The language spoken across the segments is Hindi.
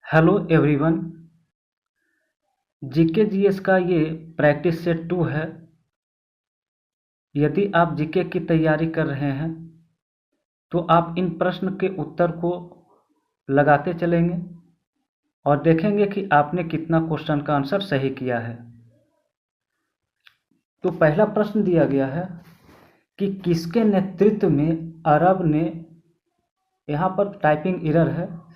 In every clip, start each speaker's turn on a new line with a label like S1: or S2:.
S1: Hello everyone. जीके जीएस का ये प्रैक्टिस सेट 2 है। यदि आप जीके की तैयारी कर रहे हैं तो आप इन प्रश्न के उत्तर को लगाते चलेंगे और देखेंगे कि आपने कितना क्वेश्चन का आंसर सही किया है। तो पहला प्रश्न दिया गया है कि किसके नेतृत्व में अरब ने, यहाँ पर टाइपिंग एरर है,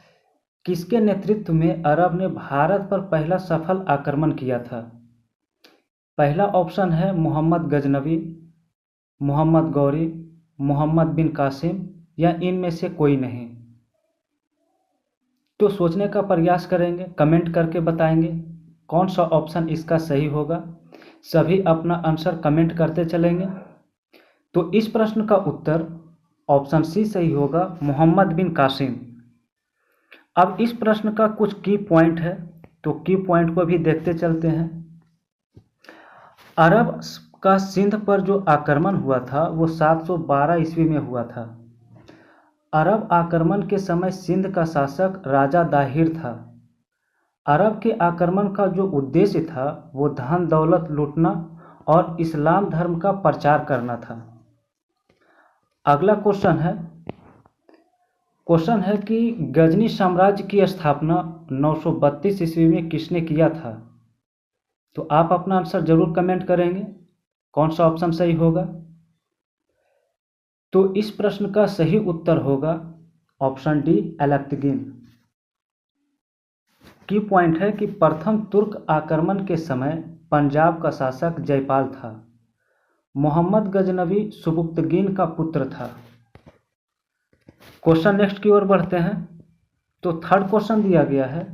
S1: किसके नेतृत्व में अरब ने भारत पर पहला सफल आक्रमण किया था। पहला ऑप्शन है मोहम्मद गजनवी, मोहम्मद गौरी, मोहम्मद बिन कासिम या इनमें से कोई नहीं। तो सोचने का प्रयास करेंगे, कमेंट करके बताएंगे कौन सा ऑप्शन इसका सही होगा। सभी अपना आंसर कमेंट करते चलेंगे। तो इस प्रश्न का उत्तर ऑप्शन सी सही होगा, मोहम्मद बिन कासिम। अब इस प्रश्न का कुछ की पॉइंट है, तो की पॉइंट को भी देखते चलते हैं। अरब का सिंध पर जो आक्रमण हुआ था वो 712 ईस्वी में हुआ था। अरब आक्रमण के समय सिंध का शासक राजा दाहिर था। अरब के आक्रमण का जो उद्देश्य था वो धन दौलत लूटना और इस्लाम धर्म का प्रचार करना था। अगला क्वेश्चन है कि गजनी साम्राज्य की स्थापना 932 ईस्वी में किसने किया था। तो आप अपना आंसर जरूर कमेंट करेंगे कौन सा ऑप्शन सही होगा। तो इस प्रश्न का सही उत्तर होगा ऑप्शन डी, अलेक्जेंडर। की पॉइंट है कि प्रथम तुर्क आक्रमण के समय पंजाब का शासक जयपाल था। मोहम्मद गजनवी सुबुक्तगीन का पुत्र था। क्वेश्चन नेक्स्ट की ओर बढ़ते हैं। तो थर्ड क्वेश्चन दिया गया है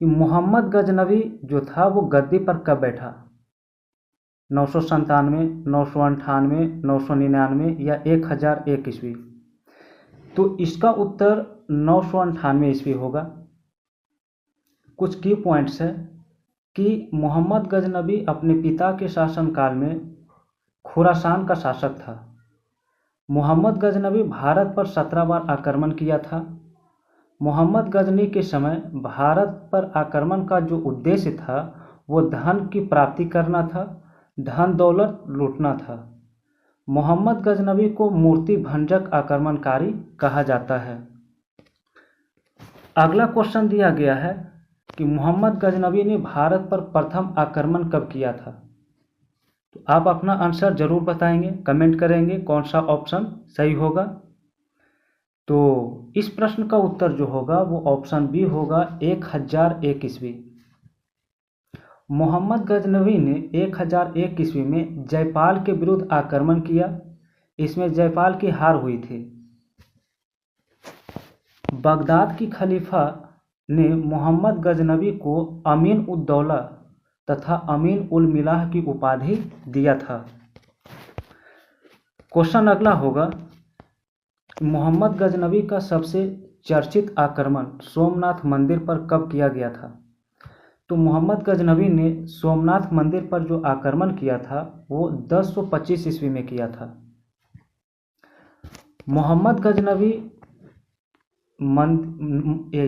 S1: कि मोहम्मद गजनवी जो था वो गद्दी पर कब बैठा। 997, 998, 999 या 1001 ईस्वी। तो इसका उत्तर 998 ईस्वी होगा। कुछ की पॉइंट्स है कि मोहम्मद गजनवी अपने पिता के शासनकाल में खुरासान का शासक था। मोहम्मद गजनवी भारत पर 17 बार आक्रमण किया था। मोहम्मद गजनी के समय भारत पर आक्रमण का जो उद्देश्य था वो धन की प्राप्ति करना था, धन दौलत लूटना था। मोहम्मद गजनवी को मूर्ति भंजक आक्रमणकारी कहा जाता है। अगला क्वेश्चन दिया गया है कि मोहम्मद गजनवी ने भारत पर प्रथम आक्रमण कब किया था। तो आप अपना आंसर जरूर बताएंगे, कमेंट करेंगे कौन सा ऑप्शन सही होगा। तो इस प्रश्न का उत्तर जो होगा वो ऑप्शन बी होगा, 1001 ईस्वी। मोहम्मद गजनवी ने 1001 ईस्वी में जयपाल के विरुद्ध आक्रमण किया। इसमें जयपाल की हार हुई थी। बगदाद की खलीफा ने मोहम्मद गजनवी को अमीन उद दौला तथा अमीन उल मिलाह की उपाधि दिया था। क्वेश्चन अगला होगा, मोहम्मद गजनवी का सबसे चर्चित आक्रमण सोमनाथ मंदिर पर कब किया गया था। तो मोहम्मद गजनवी ने सोमनाथ मंदिर पर जो आक्रमण किया था वो 1025 ईस्वी में किया था। मोहम्मद गजनवी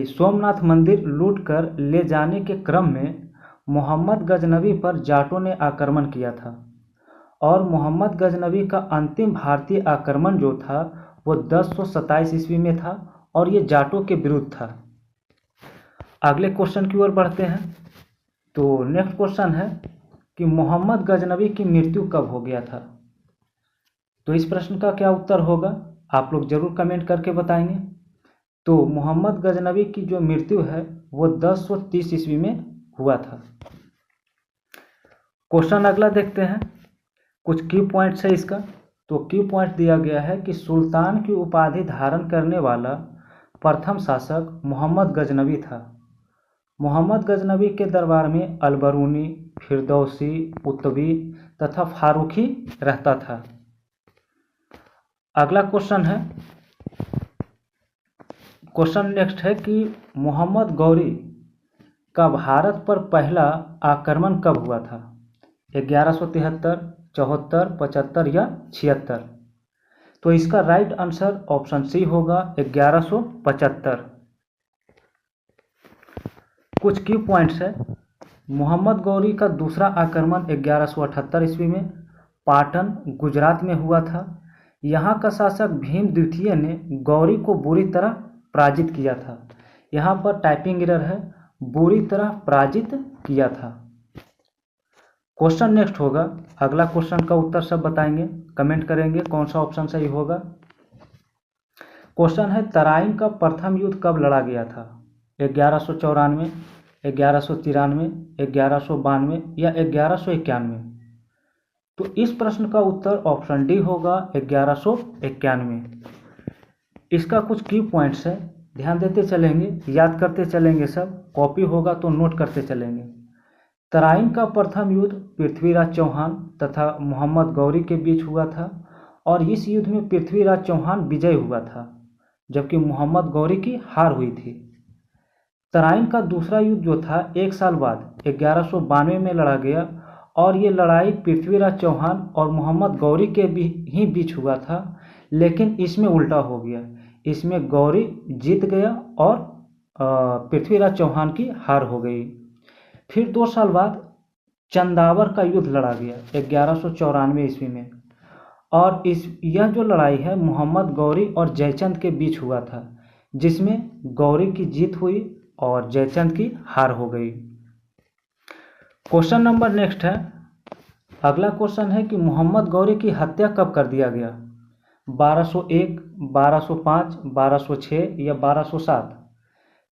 S1: सोमनाथ मंदिर लूटकर ले जाने के क्रम में मोहम्मद गजनवी पर जाटों ने आक्रमण किया था और मोहम्मद गजनवी का अंतिम भारतीय आक्रमण जो था वो 1027 ईस्वी में था और ये जाटों के विरुद्ध था। अगले क्वेश्चन की ओर बढ़ते हैं। तो नेक्स्ट क्वेश्चन है कि मोहम्मद गजनवी की मृत्यु कब हो गया था। तो इस प्रश्न का क्या उत्तर होगा, आप लोग जरूर कमेंट करके बताएंगे। तो मोहम्मद गजनवी की जो मृत्यु है वो 1030 ईस्वी में हुआ था। क्वेश्चन अगला देखते हैं, कुछ की पॉइंट्स है इसका। तो की पॉइंट दिया गया है कि सुल्तान की उपाधि धारण करने वाला प्रथम शासक मोहम्मद गजनवी था। मोहम्मद गजनवी के दरबार में अलबरूनी, फिरदौसी, उतबी तथा फारूकी रहता था। अगला क्वेश्चन नेक्स्ट है कि मोहम्मद गौरी का भारत पर पहला आक्रमण कब हुआ था। 1173, 74, 75 या 76। तो इसका राइट आंसर ऑप्शन सी होगा, 1175। कुछ की पॉइंट्स है। मोहम्मद गौरी का दूसरा आक्रमण 1178 ईस्वी में पाटन गुजरात में हुआ था। यहाँ का शासक भीम द्वितीय ने गौरी को बुरी तरह पराजित किया था। यहाँ पर टाइपिंग एरर है, बुरी तरह पराजित किया था। क्वेश्चन नेक्स्ट होगा, अगला क्वेश्चन का उत्तर सब बताएंगे, कमेंट करेंगे कौन सा ऑप्शन सही होगा। क्वेश्चन है, तराइन का प्रथम युद्ध कब लड़ा गया था? 1194, 1193, 1192 या 1191? तो इस प्रश्न का उत्तर ऑप्शन डी होगा 1191। इसका कुछ की पॉइंट्स है, ध्यान देते चलेंगे, याद करते चलेंगे, सब कॉपी होगा तो नोट करते चलेंगे। तराइन का प्रथम युद्ध पृथ्वीराज चौहान तथा मोहम्मद गौरी के बीच हुआ था और इस युद्ध में पृथ्वीराज चौहान विजय हुआ था जबकि मोहम्मद गौरी की हार हुई थी। तराइन का दूसरा युद्ध जो था 1 साल बाद 1192 में लड़ा गया और ये लड़ाई पृथ्वीराज चौहान और मोहम्मद गौरी के ही बीच हुआ था, लेकिन इसमें उल्टा हो गया, इसमें गौरी जीत गया और पृथ्वीराज चौहान की हार हो गई। फिर 2 साल बाद चंदावर का युद्ध लड़ा गया 1194 ईस्वी में और यह जो लड़ाई है मोहम्मद गौरी और जयचंद के बीच हुआ था, जिसमें गौरी की जीत हुई और जयचंद की हार हो गई। क्वेश्चन नंबर नेक्स्ट है, अगला क्वेश्चन है कि मोहम्मद गौरी की हत्या कब कर दिया गया? 1201, 1205, 1206 या 1207?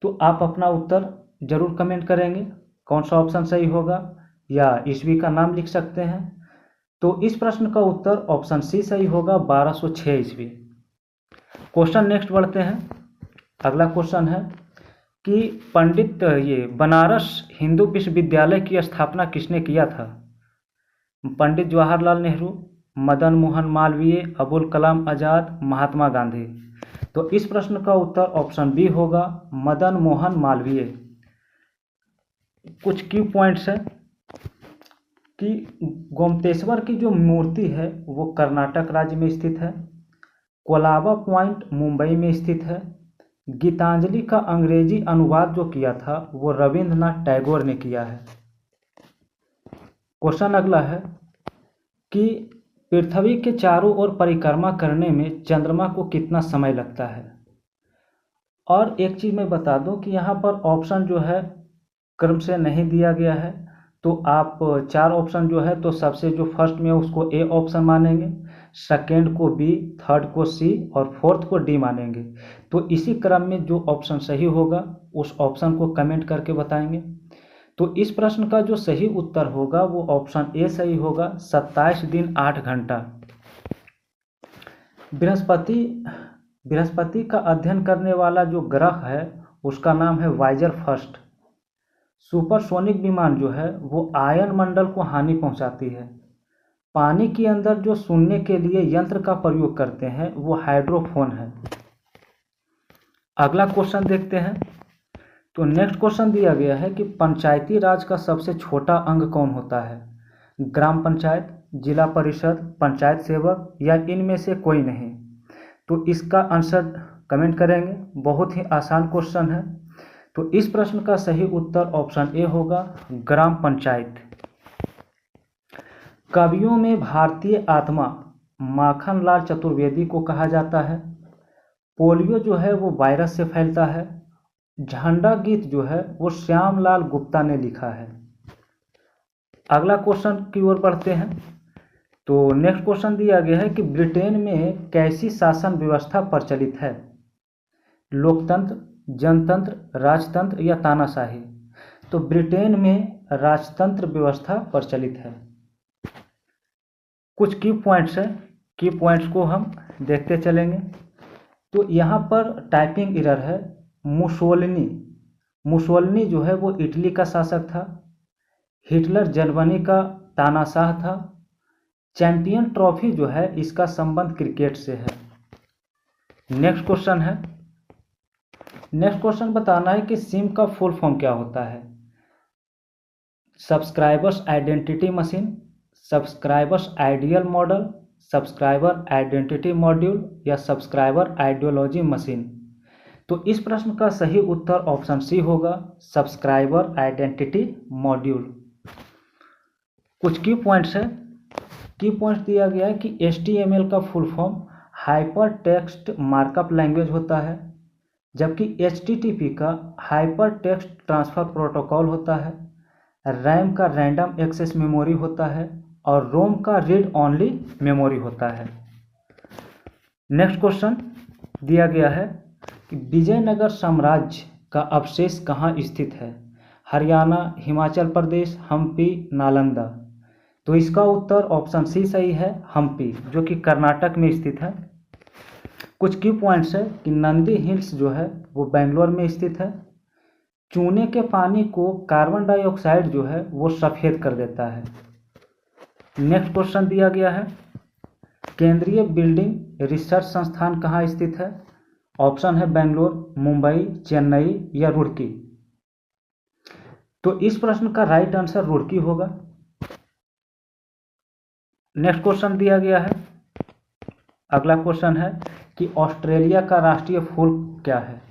S1: तो आप अपना उत्तर जरूर कमेंट करेंगे कौन सा ऑप्शन सही होगा, या ईस्वी का नाम लिख सकते हैं। तो इस प्रश्न का उत्तर ऑप्शन सी सही होगा, 1206 ईस्वी। क्वेश्चन नेक्स्ट बढ़ते हैं। अगला क्वेश्चन है कि पंडित बनारस हिंदू विश्वविद्यालय की स्थापना किसने किया था? पंडित जवाहरलाल नेहरू, मदन मोहन मालवीय, अबुल कलाम आज़ाद, महात्मा गांधी? तो इस प्रश्न का उत्तर ऑप्शन बी होगा, मदन मोहन मालवीय। कुछ की पॉइंट्स है कि गोमतेश्वर की जो मूर्ति है वो कर्नाटक राज्य में स्थित है, कोलाबा पॉइंट मुंबई में स्थित है, गीतांजलि का अंग्रेजी अनुवाद जो किया था वो रविंद्रनाथ टैगोर ने किया है। क्वेश्चन अगला है कि पृथ्वी के चारों ओर परिक्रमा करने में चंद्रमा को कितना समय लगता है? और एक चीज़ मैं बता दूं कि यहाँ पर ऑप्शन जो है क्रम से नहीं दिया गया है, तो आप 4 ऑप्शन जो है तो सबसे जो फर्स्ट में उसको ए ऑप्शन मानेंगे, सेकेंड को बी, थर्ड को सी और फोर्थ को डी मानेंगे। तो इसी क्रम में जो ऑप्शन सही होगा उस ऑप्शन को कमेंट करके बताएंगे। तो इस प्रश्न का जो सही उत्तर होगा वो ऑप्शन ए सही होगा, 27 दिन 8 घंटा। बृहस्पति का अध्ययन करने वाला जो ग्रह है उसका नाम है वाइजर फर्स्ट। सुपरसोनिक विमान जो है वो आयन मंडल को हानि पहुंचाती है। पानी के अंदर जो सुनने के लिए यंत्र का प्रयोग करते हैं वो हाइड्रोफोन है। अगला क्वेश्चन देखते हैं। तो नेक्स्ट क्वेश्चन दिया गया है कि पंचायती राज का सबसे छोटा अंग कौन होता है? ग्राम पंचायत, जिला परिषद, पंचायत सेवक या इनमें से कोई नहीं? तो इसका आंसर कमेंट करेंगे। बहुत ही आसान क्वेश्चन है। तो इस प्रश्न का सही उत्तर ऑप्शन ए होगा, ग्राम पंचायत। कवियों में भारतीय आत्मा माखनलाल चतुर्वेदी को कहा जाता है। पोलियो जो है वो वायरस से फैलता है। झंडा गीत जो है वो श्यामलाल गुप्ता ने लिखा है। अगला क्वेश्चन की ओर बढ़ते हैं। तो नेक्स्ट क्वेश्चन दिया गया है कि ब्रिटेन में कैसी शासन व्यवस्था प्रचलित है? लोकतंत्र, जनतंत्र, राजतंत्र या तानाशाही? तो ब्रिटेन में राजतंत्र व्यवस्था प्रचलित है। कुछ की पॉइंट्स है, की पॉइंट्स को हम देखते चलेंगे। तो यहाँ पर टाइपिंग एरर है। मुसोलिनी जो है वो इटली का शासक था। हिटलर जर्मनी का तानाशाह था। चैंपियन ट्रॉफी जो है इसका संबंध क्रिकेट से है। नेक्स्ट क्वेश्चन है। नेक्स्ट क्वेश्चन बताना है कि सिम का फुल फॉर्म क्या होता है? Subscribers identity machine, subscribers ideal model, subscriber identity module या सब्सक्राइबर आइडियोलॉजी मशीन? तो इस प्रश्न का सही उत्तर ऑप्शन सी होगा, सब्सक्राइबर आइडेंटिटी मॉड्यूल। कुछ की पॉइंट्स है। की पॉइंट्स दिया गया है कि HTML का full form hyper text markup language होता है, जबकि HTTP का हाइपर टेक्स्ट ट्रांसफ़र प्रोटोकॉल होता है, रैम का रैंडम एक्सेस मेमोरी होता है और रोम का रीड ओनली मेमोरी होता है। नेक्स्ट क्वेश्चन दिया गया है कि विजयनगर साम्राज्य का अवशेष कहाँ स्थित है? हरियाणा, हिमाचल प्रदेश, हम्पी, नालंदा। तो इसका उत्तर ऑप्शन सी सही है, हम्पी, जो कि कर्नाटक में स्थित है। कुछ की पॉइंट्स है कि नंदी हिल्स जो है वो बेंगलोर में स्थित है। चूने के पानी को कार्बन डाइऑक्साइड जो है वो सफ़ेद कर देता है। नेक्स्ट क्वेश्चन दिया गया है, केंद्रीय बिल्डिंग रिसर्च संस्थान कहाँ स्थित है? ऑप्शन है बेंगलोर, मुंबई, चेन्नई या रुड़की। तो इस प्रश्न का राइट आंसर रुड़की होगा। नेक्स्ट क्वेश्चन दिया गया है, अगला क्वेश्चन है कि ऑस्ट्रेलिया का राष्ट्रीय फूल क्या है?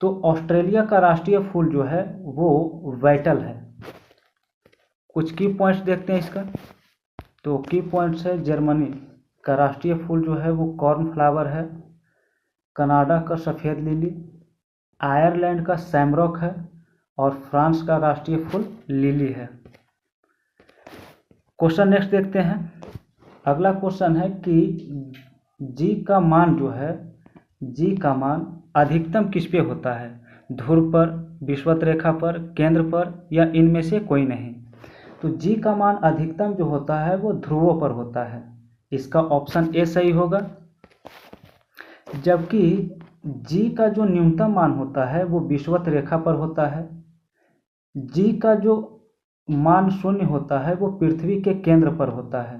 S1: तो ऑस्ट्रेलिया का राष्ट्रीय फूल जो है वो वाइटल है। कुछ की पॉइंट्स देखते हैं इसका। तो की पॉइंट्स है, जर्मनी का राष्ट्रीय फूल जो है वो कॉर्न फ्लावर है, कनाडा का सफ़ेद लिली, आयरलैंड का सैमरॉक है और फ्रांस का राष्ट्रीय फूल लिली है। क्वेश्चन नेक्स्ट देखते हैं। अगला क्वेश्चन है कि जी का मान जो है, जी का मान अधिकतम किस पे होता है? ध्रुव पर, विषुवत रेखा पर, केंद्र पर या इनमें से कोई नहीं। तो जी का मान अधिकतम जो होता है वो ध्रुवों पर होता है। इसका ऑप्शन ए सही होगा। जबकि जी का जो न्यूनतम मान होता है वो विषुवत रेखा पर होता है। जी का जो मान शून्य होता है वो पृथ्वी के केंद्र पर होता है।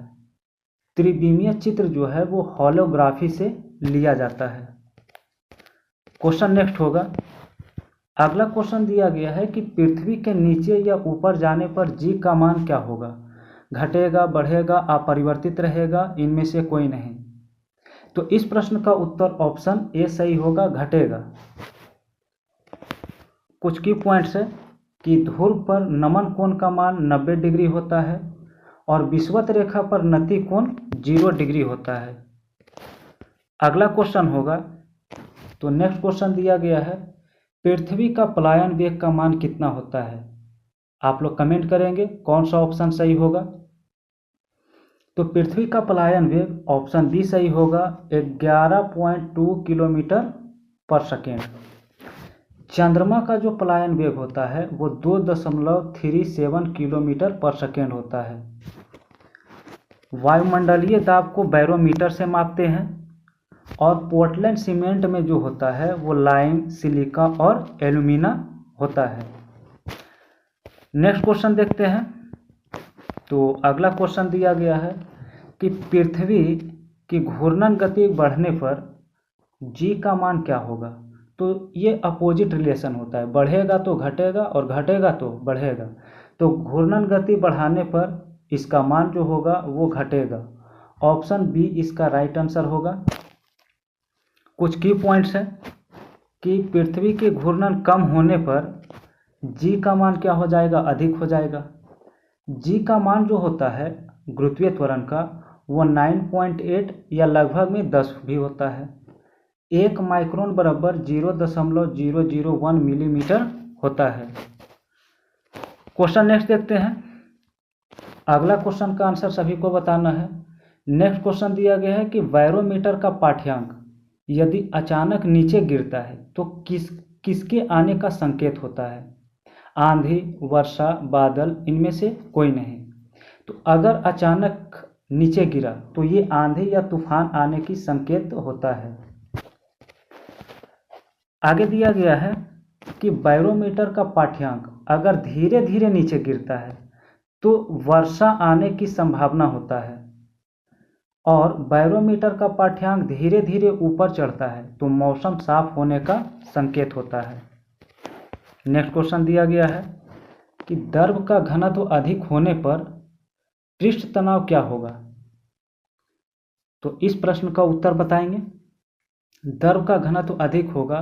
S1: त्रिविमीय चित्र जो है वो होलोग्राफी से लिया जाता है। क्वेश्चन नेक्स्ट होगा। अगला क्वेश्चन दिया गया है कि पृथ्वी के नीचे या ऊपर जाने पर जी का मान क्या होगा? घटेगा, बढ़ेगा, अपरिवर्तित रहेगा, इनमें से कोई नहीं। तो इस प्रश्न का उत्तर ऑप्शन ए सही होगा, घटेगा। कुछ की पॉइंट्स है कि ध्रुव पर नमन कोण का मान 90 डिग्री होता है और विषुवत रेखा पर नति कोण 0 डिग्री होता है। अगला क्वेश्चन होगा। तो नेक्स्ट क्वेश्चन दिया गया है, पृथ्वी का पलायन वेग का मान कितना होता है? आप लोग कमेंट करेंगे कौन सा ऑप्शन सही होगा। तो पृथ्वी का पलायन वेग ऑप्शन बी सही होगा, 11.2 किलोमीटर पर सेकेंड। चंद्रमा का जो पलायन वेग होता है वो 2.37 किलोमीटर पर सेकेंड होता है। वायुमंडलीय दाब को बैरोमीटर से मापते हैं और पोर्टलैंड सीमेंट में जो होता है वो लाइम, सिलिका और एल्यूमिना होता है। नेक्स्ट क्वेश्चन देखते हैं। तो अगला क्वेश्चन दिया गया है कि पृथ्वी की घूर्णन गति बढ़ने पर जी का मान क्या होगा? तो ये अपोजिट रिलेशन होता है, बढ़ेगा तो घटेगा और घटेगा तो बढ़ेगा। तो घूर्णन गति बढ़ाने पर इसका मान जो होगा वो घटेगा। ऑप्शन बी इसका राइट आंसर होगा। कुछ की पॉइंट्स हैं कि पृथ्वी के घूर्णन कम होने पर जी का मान क्या हो जाएगा? अधिक हो जाएगा। जी का मान जो होता है गुरुत्वीय त्वरण का वो 9.8 या लगभग में 10 भी होता है। 1 माइक्रोन बराबर 0.001 मिलीमीटर होता है। क्वेश्चन नेक्स्ट देखते हैं। अगला क्वेश्चन का आंसर सभी को बताना है। नेक्स्ट क्वेश्चन दिया गया है कि बैरोमीटर का पाठ्यांक यदि अचानक नीचे गिरता है तो किसके आने का संकेत होता है? आंधी, वर्षा, बादल, इनमें से कोई नहीं। तो अगर अचानक नीचे गिरा तो ये आंधी या तूफान आने की संकेत होता है। आगे दिया गया है कि बैरोमीटर का पाठ्यांक अगर धीरे धीरे नीचे गिरता है तो वर्षा आने की संभावना होता है और बैरोमीटर का पाठ्यांक धीरे धीरे ऊपर चढ़ता है तो मौसम साफ होने का संकेत होता है। नेक्स्ट क्वेश्चन दिया गया है कि द्रव का घनत्व अधिक होने पर पृष्ठ तनाव क्या होगा? तो इस प्रश्न का उत्तर बताएंगे। द्रव का घनत्व अधिक होगा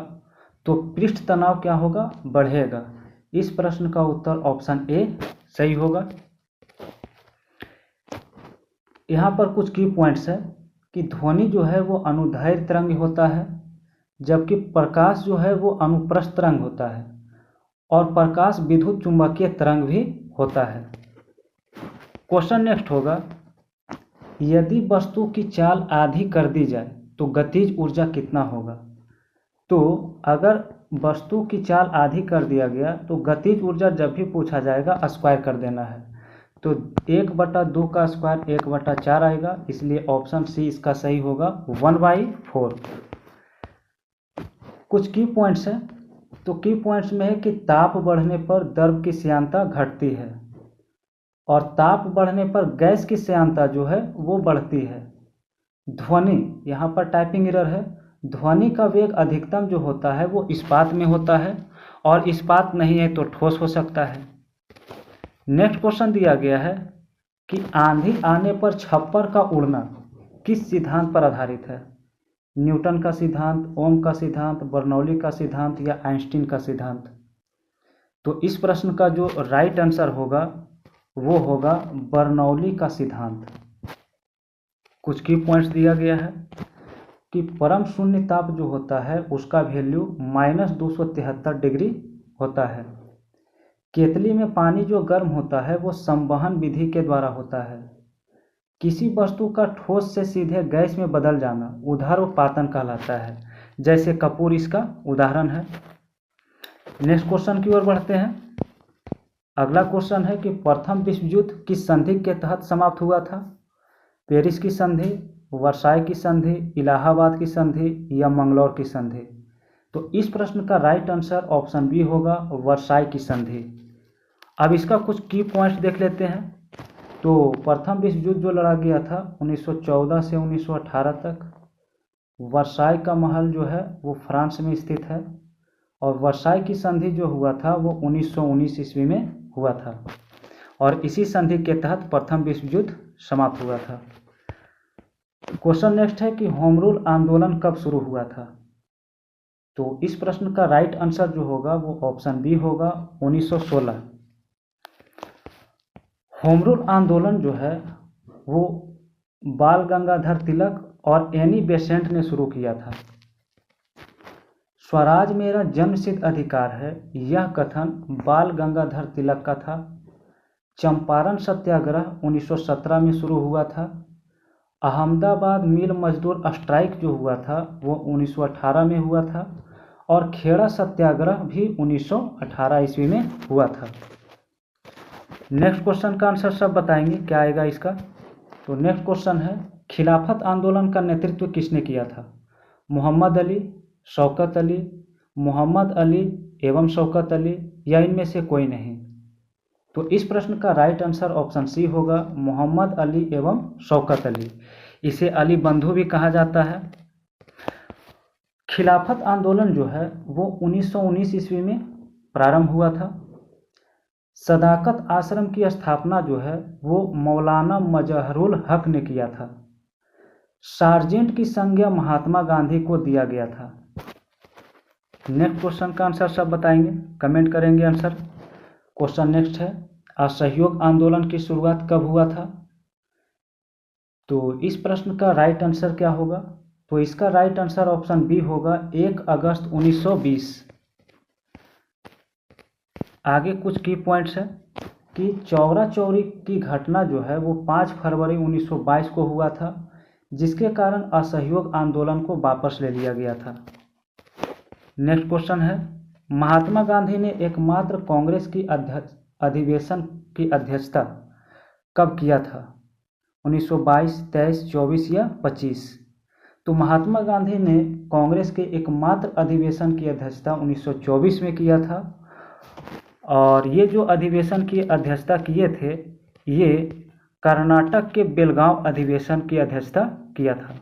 S1: तो पृष्ठ तनाव क्या होगा, बढ़ेगा। इस प्रश्न का उत्तर ऑप्शन ए सही होगा। यहाँ पर कुछ की पॉइंट्स है कि ध्वनि जो है वो अनुदैर्घ्य तरंग होता है, जबकि प्रकाश जो है वो अनुप्रस्थ तरंग होता है, और प्रकाश विद्युत चुंबकीय तरंग भी होता है। क्वेश्चन नेक्स्ट होगा, यदि वस्तु की चाल आधी कर दी जाए तो गतिज ऊर्जा कितना होगा। तो अगर वस्तु की चाल आधी कर दिया गया तो गतिज ऊर्जा जब भी पूछा जाएगा स्क्वायर कर देना है। तो 1/2 का स्क्वायर 1/4 आएगा, इसलिए ऑप्शन सी इसका सही होगा 1/4। कुछ की पॉइंट्स हैं, तो की पॉइंट्स में है कि ताप बढ़ने पर द्रव की श्यानता घटती है और ताप बढ़ने पर गैस की श्यानता जो है वो बढ़ती है। ध्वनि, यहाँ पर टाइपिंग एरर है, ध्वनि का वेग अधिकतम जो होता है वो इस्पात में होता है, और इस्पात नहीं है तो ठोस हो सकता है। नेक्स्ट क्वेश्चन दिया गया है कि आंधी आने पर छप्पर का उड़ना किस सिद्धांत पर आधारित है। न्यूटन का सिद्धांत, ओम का सिद्धांत, बर्नौली का सिद्धांत या आइंस्टीन का सिद्धांत। तो इस प्रश्न का जो राइट आंसर होगा वो होगा बर्नौली का सिद्धांत। कुछ की पॉइंट्स दिया गया है कि परम शून्य ताप जो होता है उसका वैल्यू -273 डिग्री होता है। केतली में पानी जो गर्म होता है वो संवहन विधि के द्वारा होता है। किसी वस्तु का ठोस से सीधे गैस में बदल जाना ऊर्ध्वपातन कहलाता है, जैसे कपूर इसका उदाहरण है। नेक्स्ट क्वेश्चन की ओर बढ़ते हैं। अगला क्वेश्चन है कि प्रथम विश्व युद्ध किस संधि के तहत समाप्त हुआ था। पेरिस की संधि, वर्साई की संधि, इलाहाबाद की संधि या मंगलौर की संधि। तो इस प्रश्न का राइट आंसर ऑप्शन बी होगा वर्साई की संधि। अब इसका कुछ की पॉइंट्स देख लेते हैं। तो प्रथम विश्व युद्ध जो लड़ा गया था 1914 से 1918 तक। वर्साई का महल जो है वो फ्रांस में स्थित है, और वर्साई की संधि जो हुआ था वो 1919 ईस्वी में हुआ था, और इसी संधि के तहत प्रथम विश्व युद्ध समाप्त हुआ था। क्वेश्चन नेक्स्ट है कि होम रूल आंदोलन कब शुरू हुआ था। तो इस प्रश्न का राइट आंसर जो होगा वो ऑप्शन बी होगा 1916। होम रूल आंदोलन जो है वो बाल गंगाधर तिलक और एनी बेसेंट ने शुरू किया था। स्वराज मेरा जन्मसिद्ध अधिकार है, यह कथन बाल गंगाधर तिलक का था। चंपारण सत्याग्रह 1917 में शुरू हुआ था। अहमदाबाद मिल मजदूर स्ट्राइक जो हुआ था वो 1918 में हुआ था, और खेड़ा सत्याग्रह भी 1918 ईस्वी में हुआ था। नेक्स्ट क्वेश्चन का आंसर सब बताएंगे क्या आएगा इसका। तो नेक्स्ट क्वेश्चन है, खिलाफत आंदोलन का नेतृत्व किसने किया था। मोहम्मद अली, शौकत अली, मोहम्मद अली एवं शौकत अली, या इनमें से कोई नहीं। तो इस प्रश्न का राइट आंसर ऑप्शन सी होगा मोहम्मद अली एवं शौकत अली। इसे अली बंधु भी कहा जाता है। खिलाफत आंदोलन जो है वो 1919 ईस्वी में प्रारंभ हुआ था। सदाकत आश्रम की स्थापना जो है वो मौलाना मजहरुल हक ने किया था। सार्जेंट की संज्ञा महात्मा गांधी को दिया गया था। नेक्स्ट क्वेश्चन का आंसर सब बताएंगे, कमेंट करेंगे आंसर। क्वेश्चन नेक्स्ट है, असहयोग आंदोलन की शुरुआत कब हुआ था। तो इस प्रश्न का राइट आंसर क्या होगा। तो इसका राइट आंसर ऑप्शन बी होगा 1 अगस्त 1920। आगे कुछ की पॉइंट्स है कि चौरा चौरी की घटना जो है वो 5 फरवरी 1922 को हुआ था, जिसके कारण असहयोग आंदोलन को वापस ले लिया गया था। नेक्स्ट क्वेश्चन है, महात्मा गांधी ने एकमात्र कांग्रेस की अधिवेशन की अध्यक्षता कब किया था। 1922, 23, 24 या 25। तो महात्मा गांधी ने कांग्रेस के एकमात्र अधिवेशन की अध्यक्षता 1924 में किया था, और ये जो अधिवेशन की अध्यक्षता किए थे ये कर्नाटक के बेलगांव अधिवेशन की अध्यक्षता किया था।